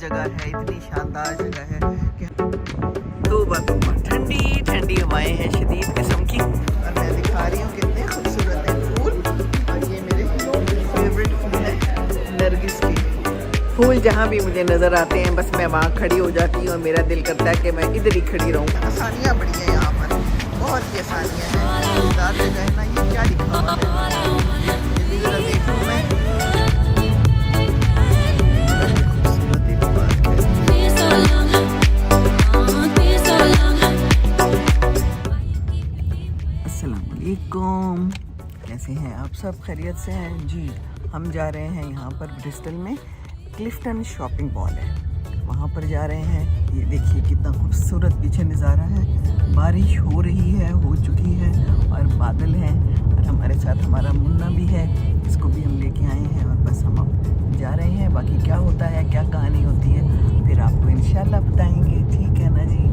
जगह है, इतनी शानदार जगह है कि तौबा तौबा, ठंडी ठंडी हवाएं हैं शदीद किस्म की। और मैं दिखा रही हूँ कितने खूबसूरत हैं फूल। और ये मेरे फेवरेट फूल है नरगिस के फूल। जहाँ भी मुझे नज़र आते हैं बस मैं वहाँ खड़ी हो जाती हूँ और मेरा दिल करता है कि मैं इधर ही खड़ी रहूँ। आसानियाँ बड़ी हैं यहाँ पर, बहुत ही आसानियाँ हैं। मज़ेदार जगह है ना, ये क्या लिखा हुआ है जल्दी ज़रा देखूँ मैं। अस्सलामुअलैकुम, कैसे हैं आप सब? खैरियत से हैं जी। हम जा रहे हैं यहाँ पर ब्रिस्टल में क्लिफ्टन शॉपिंग मॉल है, वहाँ पर जा रहे हैं। ये देखिए कितना खूबसूरत पीछे नज़ारा है। बारिश हो रही है, हो चुकी है और बादल हैं। और हमारे साथ हमारा मुन्ना भी है, इसको भी हम लेके आए हैं। और बस हम अब जा रहे हैं। बाकी क्या होता है, क्या कहानी होती है, फिर आपको इंशाल्लाह बताएंगे। ठीक है ना जी।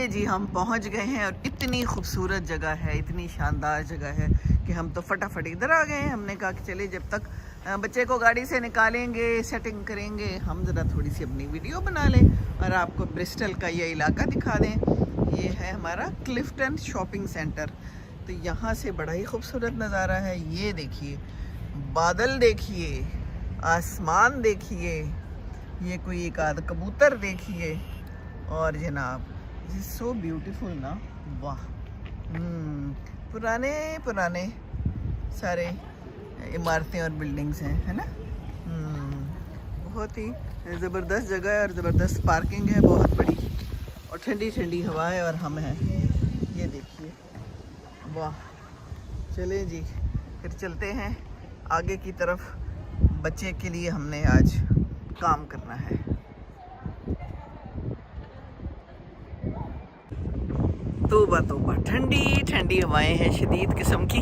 जी हम पहुंच गए हैं और इतनी खूबसूरत जगह है, इतनी शानदार जगह है कि हम तो फटाफट इधर आ गए हैं। हमने कहा कि चले जब तक बच्चे को गाड़ी से निकालेंगे, सेटिंग करेंगे, हम ज़रा थोड़ी सी अपनी वीडियो बना लें और आपको ब्रिस्टल का ये इलाका दिखा दें। ये है हमारा क्लिफ्टन शॉपिंग सेंटर। तो यहाँ से बड़ा ही खूबसूरत नज़ारा है। ये देखिए, बादल देखिए, आसमान देखिए, ये कोई एक आध कबूतर देखिए। और जनाब सो ब्यूटीफुल ना, वाह। पुराने पुराने सारे इमारतें और बिल्डिंग्स हैं, है ना। बहुत ही ज़बरदस्त जगह है और ज़बरदस्त पार्किंग है बहुत बड़ी, और ठंडी ठंडी हवा है और हम हैं। ये देखिए, वाह। चले जी, फिर चलते हैं आगे की तरफ। बच्चे के लिए हमने आज काम करना है। तौबा तौबा, ठंडी ठंडी हवाएं हैं शदीद किस्म की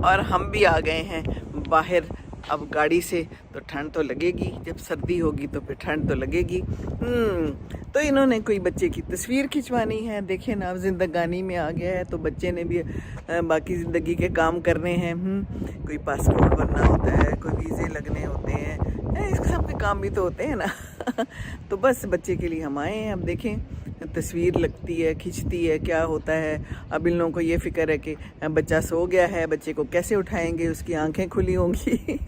और हम भी आ गए हैं बाहर। अब गाड़ी से तो ठंड तो लगेगी, जब सर्दी होगी तो फिर ठंड तो लगेगी। तो इन्होंने कोई बच्चे की तस्वीर खिंचवानी है। देखें ना, अब जिंदगानी में आ गया है तो बच्चे ने भी बाकी ज़िंदगी के काम करने हैं। कोई पासपोर्ट बनना होता है, कोई वीज़े लगने होते हैं, इस किस्म के काम भी तो होते हैं ना तो बस बच्चे के लिए हम आए हैं। अब देखें, तस्वीर लगती है, खिंचती है, क्या होता है। अब इन लोगों को ये फ़िक्र है कि बच्चा सो गया है, बच्चे को कैसे उठाएंगे, उसकी आंखें खुली होंगी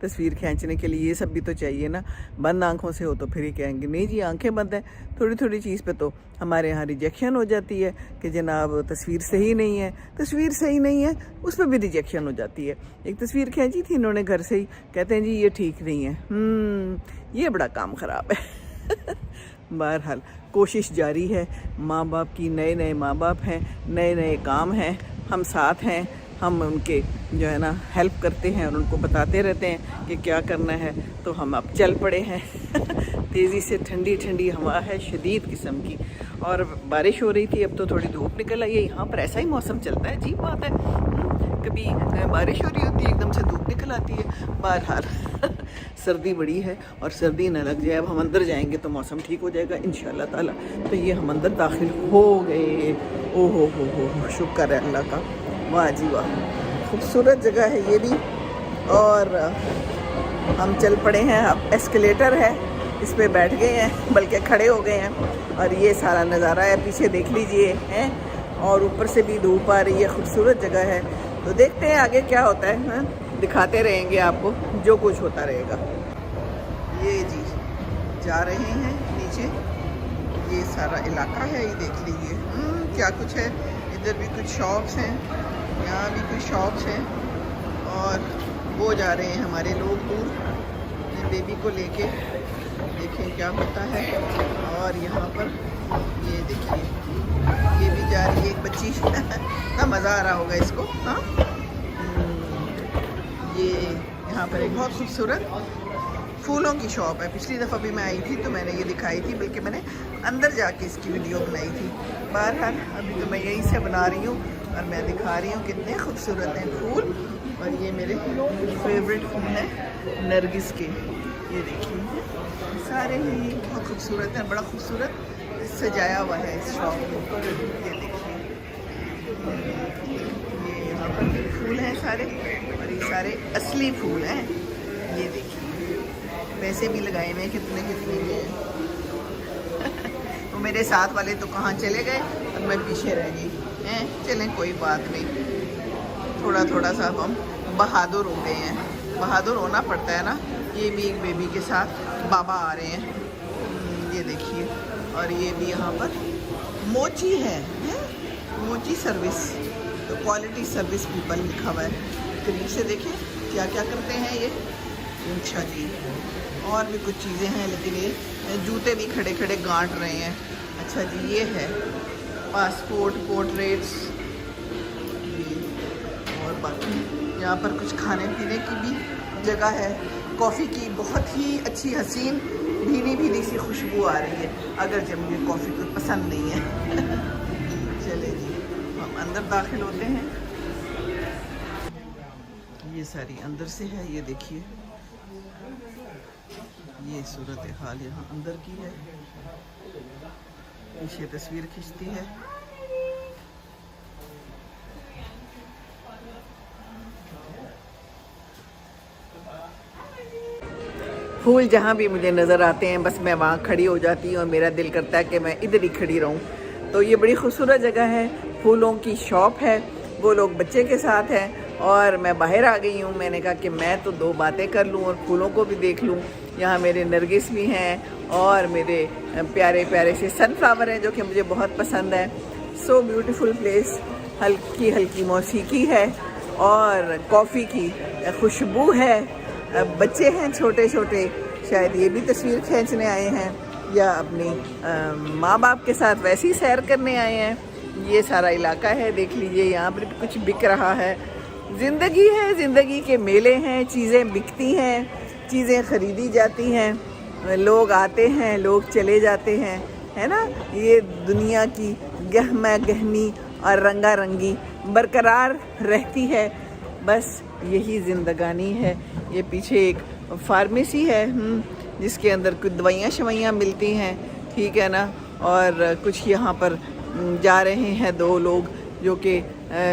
तस्वीर खींचने के लिए ये सब भी तो चाहिए ना। बंद आंखों से हो तो फिर ही कहेंगे नहीं जी आंखें बंद हैं। थोड़ी थोड़ी चीज़ पे तो हमारे यहाँ रिजेक्शन हो जाती है कि जनाब तस्वीर सही नहीं है, तस्वीर सही नहीं है, उस पर भी रिजेक्शन हो जाती है। एक तस्वीर खींची थी इन्होंने घर से ही, कहते हैं जी ये ठीक नहीं है। ये बड़ा काम ख़राब है बहरहाल कोशिश जारी है। माँ बाप की, नए नए माँ बाप हैं, नए नए काम हैं, हम साथ हैं, हम उनके जो है ना हेल्प करते हैं और उनको बताते रहते हैं कि क्या करना है। तो हम अब चल पड़े हैं तेज़ी से। ठंडी ठंडी हवा है शदीद किस्म की और बारिश हो रही थी, अब तो थोड़ी धूप निकल आई है। यहाँ पर ऐसा ही मौसम चलता है, अजीब बात है। कभी बारिश हो रही होती है, एकदम से धूप निकल आती है। बहरहाल सर्दी बड़ी है और सर्दी न लग जाए। अब हम अंदर जाएंगे तो मौसम ठीक हो जाएगा इंशाल्लाह ताला। तो ये हम अंदर दाखिल हो गए। ओहो हो, शुक्र है अल्लाह का। वाह जी वाह, खूबसूरत जगह है ये भी। और हम चल पड़े हैं। अब एस्केलेटर है, इस पे बैठ गए हैं, बल्कि खड़े हो गए हैं। और ये सारा नज़ारा है, पीछे देख लीजिए हैं, और ऊपर से भी धूप आ रही है। खूबसूरत जगह है। तो देखते हैं आगे क्या होता है, दिखाते रहेंगे आपको जो कुछ होता रहेगा। ये जी जा रहे हैं नीचे। ये सारा इलाका है, ये देख लीजिए क्या कुछ है। इधर भी कुछ शॉप्स हैं, यहाँ भी कुछ शॉप्स हैं। और वो जा रहे हैं हमारे लोग दूर अपने बेबी को लेके, देखें क्या होता है। और यहाँ पर ये देखिए, ये भी जा रही है एक बच्ची ना, मज़ा आ रहा होगा इसको। हाँ, ये यहाँ पर एक बहुत खूबसूरत फूलों की शॉप है। पिछली दफ़ा भी मैं आई थी तो मैंने ये दिखाई थी, बल्कि मैंने अंदर जाके इसकी वीडियो बनाई थी। बहरहाल अभी तो मैं यहीं से बना रही हूँ और मैं दिखा रही हूँ कितने खूबसूरत हैं फूल। और ये मेरे फेवरेट फूल हैं नरगिस के, ये देखिए सारे ही बहुत खूबसूरत हैं, बड़ा खूबसूरत सजाया हुआ है इस शॉप को। ये देखिए, ये यहाँ पर भी फूल हैं सारे, और ये सारे असली फूल हैं। ये देखिए पैसे भी लगाए हुए कितने कितने के वो मेरे साथ वाले तो कहाँ चले गए और मैं पीछे रह गई हैं। चलें कोई बात नहीं, थोड़ा थोड़ा सा हम बहादुर हो गए हैं, बहादुर होना पड़ता है ना। ये भी एक बेबी के साथ बाबा आ रहे हैं, ये देखिए। और ये भी यहाँ पर मोची है, मोची सर्विस, तो क्वालिटी सर्विस पीपल लिखा हुआ है। करीब से देखें क्या क्या करते हैं ये। अच्छा जी, और भी कुछ चीज़ें हैं, लेकिन ये जूते भी खड़े खड़े गांट रहे हैं। अच्छा जी, ये है पासपोर्ट, पोर्ट्रेट्स, और बाकी यहाँ पर कुछ खाने पीने की भी जगह है। कॉफ़ी की बहुत ही अच्छी हसीन भीनी भीनी सी खुशबू आ रही है, अगर जब मुझे कॉफ़ी कोई पसंद नहीं है। चले जी, हम अंदर दाखिल होते हैं। ये सारी अंदर से है, ये देखिए, ये सूरत हाल यहाँ अंदर की है। पीछे तस्वीर खींचती है। फूल जहाँ भी मुझे नज़र आते हैं बस मैं वहाँ खड़ी हो जाती हूँ और मेरा दिल करता है कि मैं इधर ही खड़ी रहूँ। तो ये बड़ी खूबसूरत जगह है, फूलों की शॉप है। वो लोग बच्चे के साथ हैं और मैं बाहर आ गई हूँ। मैंने कहा कि मैं तो दो बातें कर लूँ और फूलों को भी देख लूँ। यहाँ मेरे नरगिस भी हैं और मेरे प्यारे प्यारे से सनफ्लावर हैं जो कि मुझे बहुत पसंद है। सो ब्यूटीफुल प्लेस, हल्की हल्की मौसीकी है और कॉफ़ी की खुशबू है। बच्चे हैं छोटे छोटे, शायद ये भी तस्वीर खींचने आए हैं या अपनी माँ बाप के साथ वैसे ही सैर करने आए हैं। ये सारा इलाका है, देख लीजिए, यहाँ पर कुछ बिक रहा है। ज़िंदगी है, ज़िंदगी के मेले हैं, चीज़ें बिकती हैं, चीज़ें ख़रीदी जाती हैं, लोग आते हैं, लोग चले जाते हैं, है ना। ये दुनिया की गहमा गहमी और रंगा रंगी बरकरार रहती है, बस यही ज़िंदगानी है। ये पीछे एक फार्मेसी है जिसके अंदर कुछ दवाइयाँ शवाइयाँ मिलती हैं, ठीक है ना। और कुछ यहाँ पर जा रहे हैं दो लोग जो कि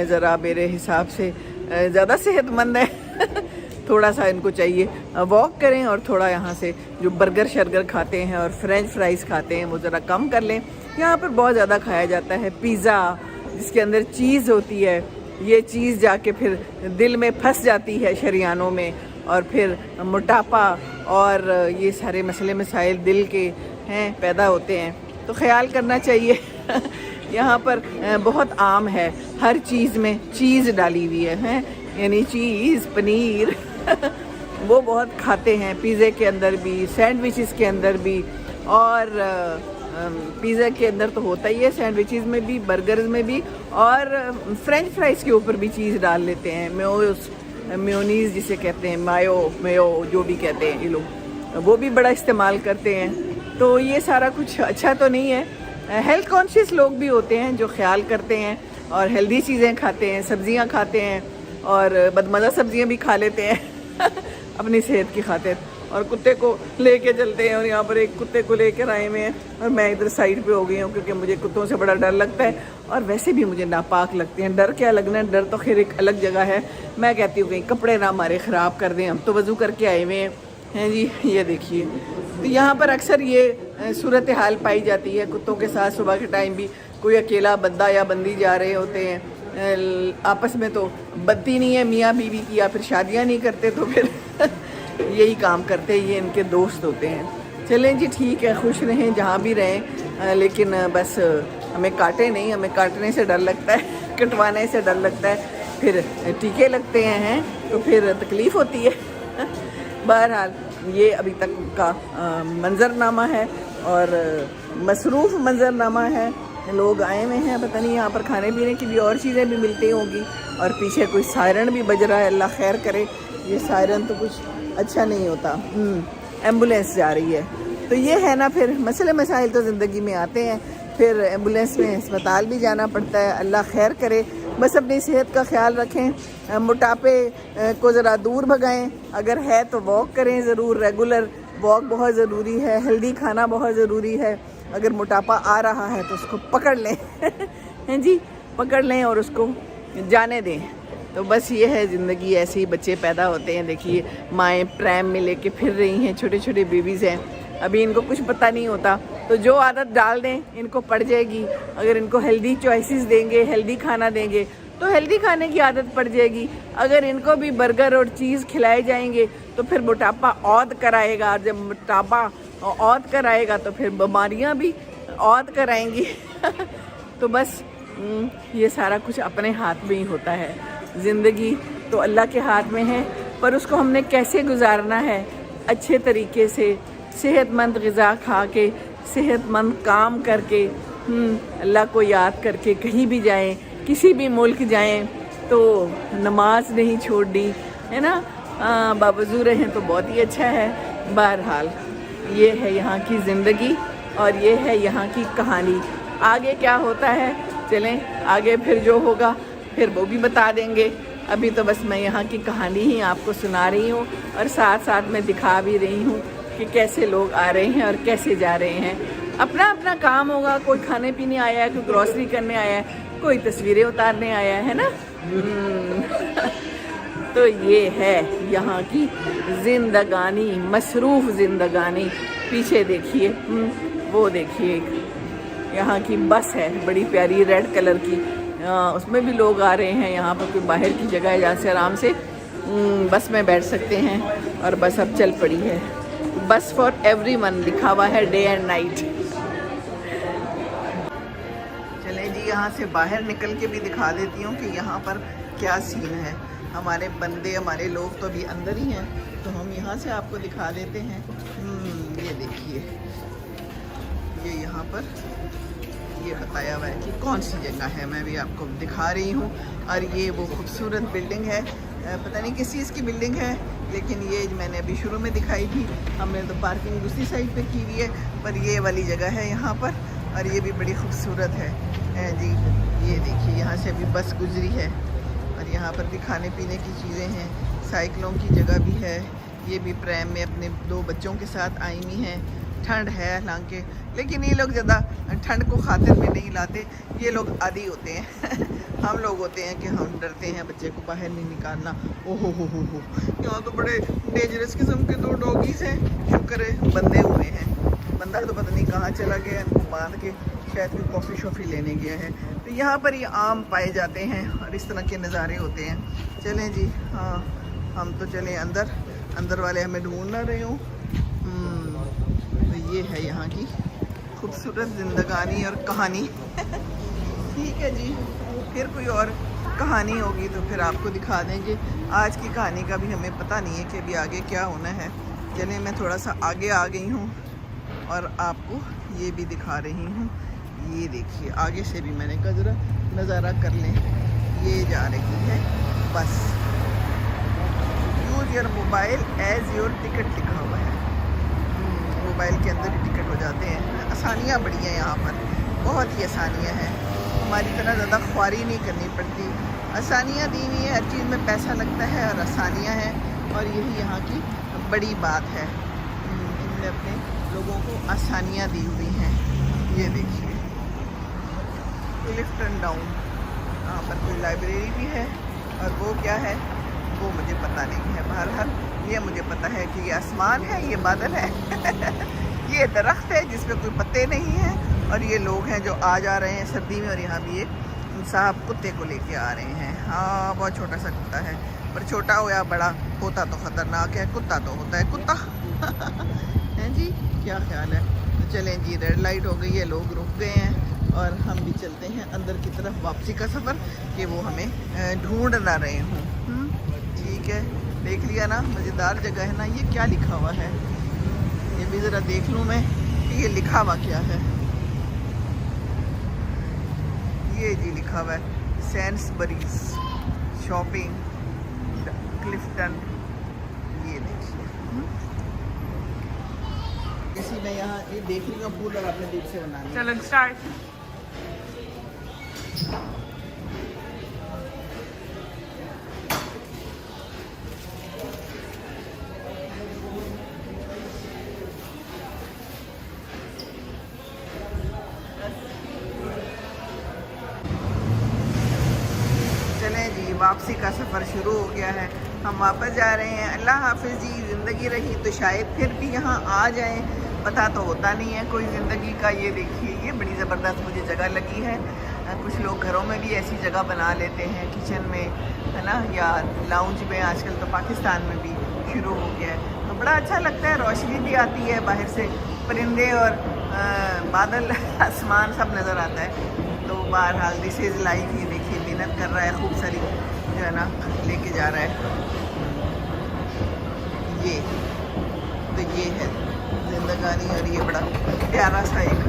ज़रा मेरे हिसाब से ज़्यादा सेहतमंद है। थोड़ा सा इनको चाहिए वॉक करें और थोड़ा यहाँ से जो बर्गर शर्गर खाते हैं और फ्रेंच फ्राइज़ खाते हैं वो ज़रा कम कर लें। यहाँ पर बहुत ज़्यादा खाया जाता है पिज़्ज़ा, जिसके अंदर चीज़ होती है। ये चीज़ जाके फिर दिल में फंस जाती है, शरियानों में, और फिर मोटापा और ये सारे मसले मसाइल दिल के हैं पैदा होते हैं। तो ख्याल करना चाहिए। यहाँ पर बहुत आम है, हर चीज़ में चीज़ डाली हुई है, यानी चीज़, पनीर वो बहुत खाते हैं, पिज़्ज़े के अंदर भी, सैंडविचेस के अंदर भी। और पिज़्ज़ा के अंदर तो होता ही है, सैंडविचेस में भी, बर्गर्स में भी, और फ्रेंच फ्राइज़ के ऊपर भी चीज़ डाल लेते हैं। मेयोनीज़ जिसे कहते हैं, मेयो जो भी कहते हैं ये लोग, वो भी बड़ा इस्तेमाल करते हैं। तो ये सारा कुछ अच्छा तो नहीं है। हेल्थ कॉन्शियस लोग भी होते हैं जो ख्याल करते हैं और हेल्दी चीज़ें खाते हैं, सब्जियां खाते हैं और बदमज़ा सब्जियां भी खा लेते हैं अपनी सेहत की खातिर, और कुत्ते को लेके चलते हैं। और यहाँ पर एक कुत्ते को लेकर आए हुए हैं और मैं इधर साइड पे हो गई हूँ क्योंकि मुझे कुत्तों से बड़ा डर लगता है, और वैसे भी मुझे नापाक लगते हैं। डर क्या लगना है, डर तो खैर एक अलग जगह है। मैं कहती हूँ कहीं कपड़े ना हमारे ख़राब कर दें, हम तो वज़ू करके आए हुए हैं जी। ये देखिए, तो यहाँ पर अक्सर ये सूरत हाल पाई जाती है कुत्तों के साथ। सुबह के टाइम भी कोई अकेला बंदा या बंदी जा रहे होते हैं, आपस में तो बनती नहीं है मियाँ बीवी की, या फिर शादियाँ नहीं करते तो फिर यही काम करते हैं, ये इनके दोस्त होते हैं। चलें जी, ठीक है, खुश रहें जहाँ भी रहें, लेकिन बस हमें काटे नहीं, हमें काटने से डर लगता है, कटवाने से डर लगता है, फिर टीके लगते हैं तो फिर तकलीफ़ होती है। बहरहाल ये अभी तक का मंजरनामा है और मसरूफ़ मंजरनामा है। लोग आए हुए हैं, पता नहीं यहाँ पर खाने पीने की भी और चीज़ें भी मिलती होंगी, और पीछे कोई सायरन भी बज रहा है, अल्लाह खैर करे, ये सायरन तो कुछ अच्छा नहीं होता। एम्बुलेंस जा रही है, तो ये है ना, फिर मसले मसाइल तो ज़िंदगी में आते हैं, फिर एम्बुलेंस में अस्पताल भी जाना पड़ता है। अल्लाह खैर करे, बस अपनी सेहत का ख्याल रखें, मोटापे को ज़रा दूर भगाएं, अगर है तो वॉक करें ज़रूर, रेगुलर वॉक बहुत ज़रूरी है, हेल्दी खाना बहुत ज़रूरी है। अगर मोटापा आ रहा है तो उसको पकड़ लें हैं जी, पकड़ लें और उसको जाने दें। तो बस ये है ज़िंदगी, ऐसे ही बच्चे पैदा होते हैं। देखिए माएँ प्रैम में लेके फिर रही हैं, छोटे छोटे बेबीज़ हैं, अभी इनको कुछ पता नहीं होता, तो जो आदत डाल दें इनको पड़ जाएगी। अगर इनको हेल्दी चॉइसेस देंगे, हेल्दी खाना देंगे तो हेल्दी खाने की आदत पड़ जाएगी। अगर इनको भी बर्गर और चीज़ खिलाए जाएंगे तो फिर मोटापा औद कराएगा, और जब मोटापा औद कराएगा तो फिर बीमारियां भी औद कराएंगी। तो बस ये सारा कुछ अपने हाथ में ही होता है। ज़िंदगी तो अल्लाह के हाथ में है, पर उसको हमने कैसे गुजारना है, अच्छे तरीके से, सेहतमंद ग़िज़ा खा के, सेहतमंद काम करके, अल्लाह को याद करके कहीं भी जाएं, किसी भी मुल्क जाएं तो नमाज नहीं छोड़नी, है ना। बावजू रहें तो बहुत ही अच्छा है। बहरहाल ये है यहाँ की ज़िंदगी और ये है यहाँ की कहानी। आगे क्या होता है, चलें आगे फिर जो होगा फिर वो भी बता देंगे। अभी तो बस मैं यहाँ की कहानी ही आपको सुना रही हूँ और साथ साथ में दिखा भी रही हूँ कि कैसे लोग आ रहे हैं और कैसे जा रहे हैं। अपना अपना काम होगा, कोई खाने पीने आया है, कोई ग्रॉसरी करने आया है, कोई तस्वीरें उतारने आया है ना। तो ये है यहाँ की ज़िंदगानी, मसरूफ़ ज़िंदगानी। पीछे देखिए, वो देखिए यहाँ की बस है, बड़ी प्यारी रेड कलर की, उसमें भी लोग आ रहे हैं। यहाँ पर कोई बाहर की जगह है जहाँ से आराम से बस में बैठ सकते हैं, और बस अब चल पड़ी है। बस फॉर एवरीवन लिखा हुआ है, डे एंड नाइट। चलें जी, यहाँ से बाहर निकल के भी दिखा देती हूँ कि यहाँ पर क्या सीन है। हमारे बंदे, हमारे लोग तो अभी अंदर ही हैं, तो हम यहाँ से आपको दिखा देते हैं। ये देखिए, ये यहाँ पर ये बताया हुआ है कि कौन सी जगह है, मैं भी आपको दिखा रही हूँ। और ये वो खूबसूरत बिल्डिंग है, पता नहीं किस चीज़ की बिल्डिंग है, लेकिन ये मैंने अभी शुरू में दिखाई थी। हमने तो पार्किंग दूसरी साइड पे की हुई है, पर ये वाली जगह है यहाँ पर, और ये भी बड़ी खूबसूरत है जी। ये देखिए, यहाँ से अभी बस गुजरी है, और यहाँ पर भी खाने पीने की चीज़ें हैं, साइकिलों की जगह भी है। ये भी प्रैम में अपने 2 बच्चों के साथ आई हुई हैं। ठंड है हालांकि, लेकिन ये लोग ज़्यादा ठंड को खातिर में नहीं लाते, ये लोग आदी होते हैं। हम लोग होते हैं कि हम डरते हैं बच्चे को बाहर नहीं निकालना। ओहो हो, यहाँ तो बड़े डेंजरस किस्म के 2 डॉगीज़ हैं। शुक्र है बंदे हुए हैं, बंदा तो पता नहीं कहाँ चला गया, इनको बांध के शायद कोई कॉफ़ी शॉफ़ी लेने गया है। तो यहाँ पर ये आम पाए जाते हैं और इस तरह के नज़ारे होते हैं। चलें जी, हाँ हम तो चलें अंदर, अंदर वाले हमें ढूंढ ना रहे हों। तो ये है यहाँ की खूबसूरत ज़िंदगानी और कहानी। ठीक है जी, फिर कोई और कहानी होगी तो फिर आपको दिखा देंगे। आज की कहानी का भी हमें पता नहीं है कि अभी आगे क्या होना है। चलिए मैं थोड़ा सा आगे आ गई हूँ और आपको ये भी दिखा रही हूँ। ये देखिए, आगे से भी मैंने कहा ज़रा नज़ारा कर लें। ये जा रही है बस। Use your mobile as your ticket लिखा हुआ है। मोबाइल के अंदर ही टिकट हो जाते हैं। आसानियाँ बड़ी हैं यहाँ पर, बहुत ही आसानियाँ हैं। हमारी तरह ज़्यादा ख्वारी नहीं करनी पड़ती, आसानियाँ दी हुई है। हर चीज़ में पैसा लगता है और आसानियाँ हैं, और यही यहाँ की बड़ी बात है। इनने अपने लोगों को आसानियाँ दी हुई हैं। ये देखिए, लिफ्ट एंड डाउन। यहाँ पर कोई लाइब्रेरी भी है, और वो क्या है वो मुझे पता नहीं है। बहरहाल ये मुझे पता है कि ये आसमान है, ये बादल है, ये दरख्त है जिसमें कोई पत्ते नहीं हैं, और ये लोग हैं जो आ जा रहे हैं सर्दी में। और यहाँ भी एक साहब कुत्ते को लेके आ रहे हैं। हाँ, बहुत छोटा सा कुत्ता है, पर छोटा हो या बड़ा होता तो ख़तरनाक है। कुत्ता तो होता है कुत्ता। हैं जी, क्या ख्याल है? तो चलें जी, रेड लाइट हो गई है, लोग रुक गए हैं और हम भी चलते हैं अंदर की तरफ, वापसी का सफ़र, कि वो हमें ढूंढ ना रहे हों। ठीक है, देख लिया ना, मज़ेदार जगह है ना। ये क्या लिखा हुआ है, ये भी ज़रा देख लूँ मैं कि ये लिखा हुआ क्या है। ये जी लिखा हुआ है सैन्सबरीज शॉपिंग क्लिफ्टन। ये देखिए, इसी में यहाँ ये देख लूँगा फूल और अपने दिल से बनाना। चलो स्टार्ट। चलें जी, वापसी का सफ़र शुरू हो गया है, हम वापस जा रहे हैं। अल्लाह हाफिज़ जी, ज़िंदगी रही तो शायद फिर भी यहाँ आ जाएं, पता तो होता नहीं है कोई ज़िंदगी का। ये देखिए, ये बड़ी ज़बरदस्त मुझे जगह लगी है। कुछ लोग घरों में भी ऐसी जगह बना लेते हैं, किचन में, है ना, या लाउंज में। आजकल तो पाकिस्तान में भी शुरू हो गया है, तो बड़ा अच्छा लगता है। रोशनी भी आती है बाहर से, परिंदे और बादल आसमान सब नज़र आता है। तो बहरहाल दिस इज़ लाइफ। ये देखिए, मेहनत कर रहा है, खूब सारी जो है ना लेके जा रहा है। ये तो ये है जिंदगानी, और ये बड़ा प्यारा सा एक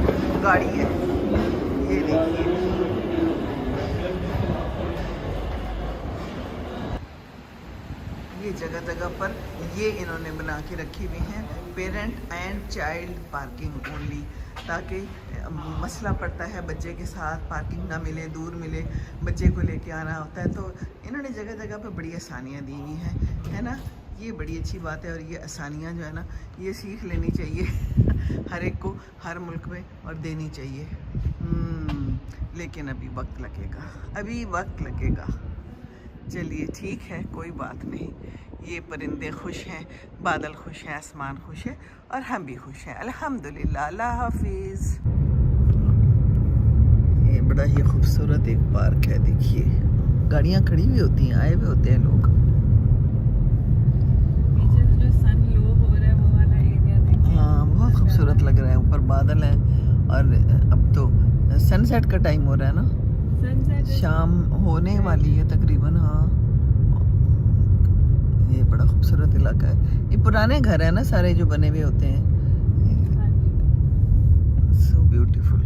गाड़ी है। ये देखिए, ये जगह जगह पर ये इन्होंने बना के रखी हुई हैं, parent and child parking only, ताकि मसला पड़ता है बच्चे के साथ, पार्किंग ना मिले, दूर मिले, बच्चे को लेके आना होता है। तो इन्होंने जगह जगह पे बड़ी आसानियाँ दी हुई हैं, है ना। ये बड़ी अच्छी बात है, और ये आसानियाँ जो है ना, ये सीख लेनी चाहिए हर एक को, हर मुल्क में, और देनी चाहिए। लेकिन अभी वक्त लगेगा, अभी वक्त लगेगा। चलिए ठीक है, कोई बात नहीं। ये परिंदे खुश हैं, बादल खुश हैं, आसमान खुश है, और हम भी खुश हैं, अल्हम्दुलिल्लाह। अल्लाह हाफिज़। ये बड़ा ही खूबसूरत एक पार्क है, देखिए, गाड़ियाँ खड़ी हुई होती हैं, आए हुए होते हैं लोग। पीछे से जो सन लो हो रहा है वो वाला एरिया देखिए। हाँ, बहुत खूबसूरत लग रहा है, ऊपर बादल हैं, और अब तो सनसेट का टाइम हो रहा है ना, सनसेट शाम होने वाली है तकरीबन। हाँ, ये बड़ा खूबसूरत इलाका है। ये पुराने घर है ना सारे जो बने हुए होते हैं। So beautiful.